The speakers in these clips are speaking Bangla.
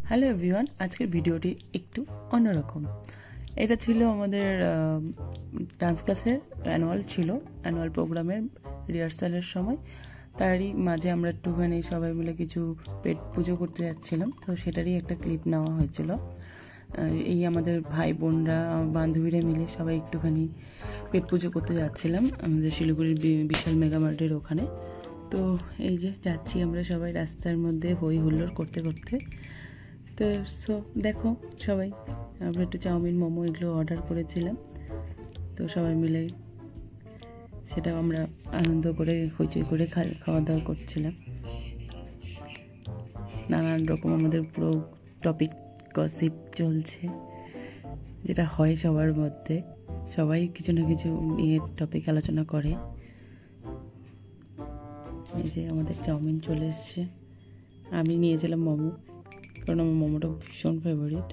হ্যালো এভরিওয়ান, আজকের ভিডিওটি একটু অন্যরকম। এটা ছিল আমাদের ডান্স ক্লাসের অ্যানুয়াল প্রোগ্রামের রিহার্সালের সময়। তারই মাঝে আমরা একটুখানি সবাই মিলে কিছু পেট পুজো করতে যাচ্ছিলাম, তো সেটারই একটা ক্লিপ নেওয়া হয়েছিল। এই আমাদের ভাই বোনরা বান্ধবীরা মিলে সবাই একটুখানি পেট পুজো করতে যাচ্ছিলাম আমাদের শিলিগুড়ির বিশাল মেগা মার্টের ওখানে। তো এই যে যাচ্ছি আমরা সবাই রাস্তার মধ্যে হই হুল্লোড় করতে করতে। তো দেখো সবাই, আমরা একটু চাউমিন মোমো এগুলো অর্ডার করেছিলাম, তো সবাই মিলে সেটাও আমরা আনন্দ করে হইচই করে খাওয়া দাওয়া করছিলাম। নানান রকম আমাদের পুরো টপিক গসিপ চলছে, যেটা হয় সবার মধ্যে, সবাই কিছু না কিছু নিয়ে টপিক আলোচনা করে। এই যে আমাদের চাউমিন চলে এসছে, আমি নিয়েছিলাম মোমো, কারণ আমার মোমোটা ভীষণ ফেভারিট।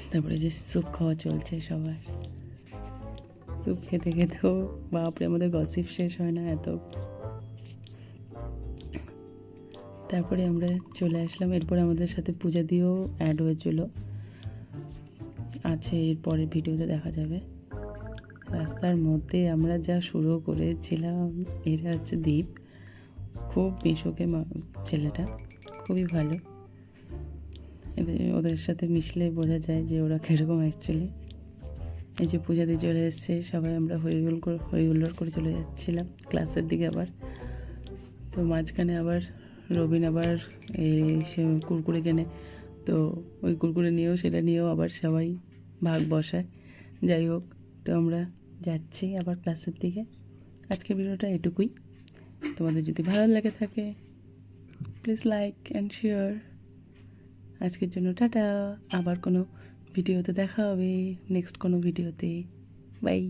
তারপরে যে স্যুপ খাওয়া চলছে সবার, স্যুপ খেতে খেতেও বাপরে আমাদের গসিপ শেষ হয় না এত। তারপরে আমরা চলে আসলাম, এরপরে আমাদের সাথে পূজা দিয়েও অ্যাড হয়েছিল, আছে এরপরে ভিডিওতে দেখা যাবে। রাস্তার মধ্যে আমরা যা শুরু করেছিলাম, এরা হচ্ছে দীপ, খুব মিশুকে ছেলেটা, খুবই ভালো। ওদের সাথে মিশলে বোঝা যায় যে ওরা কীরকম অ্যাকচুয়ালি। এই যে পূজা দিয়ে চলে এসছে, সবাই আমরা হই হুল্লোড় করে চলে যাচ্ছিলাম ক্লাসের দিকে। আবার তো মাঝখানে আবার রবিন আবার সে কুরকুরে কেনে, তো ওই কুরকুরে সেটা নিয়েও আবার সবাই ভাগ বসায়। যাই হোক, তো আমরা যাচ্ছি আবার ক্লাসের দিকে। আজকের ভিডিওটা এটুকুই। তোমাদের যদি ভালো লাগে থাকে প্লিজ লাইক অ্যান্ড শেয়ার। আজকের জন্য টাটা, আবার কোনো ভিডিওতে দেখা হবে, নেক্সট কোনো ভিডিওতে। বাই।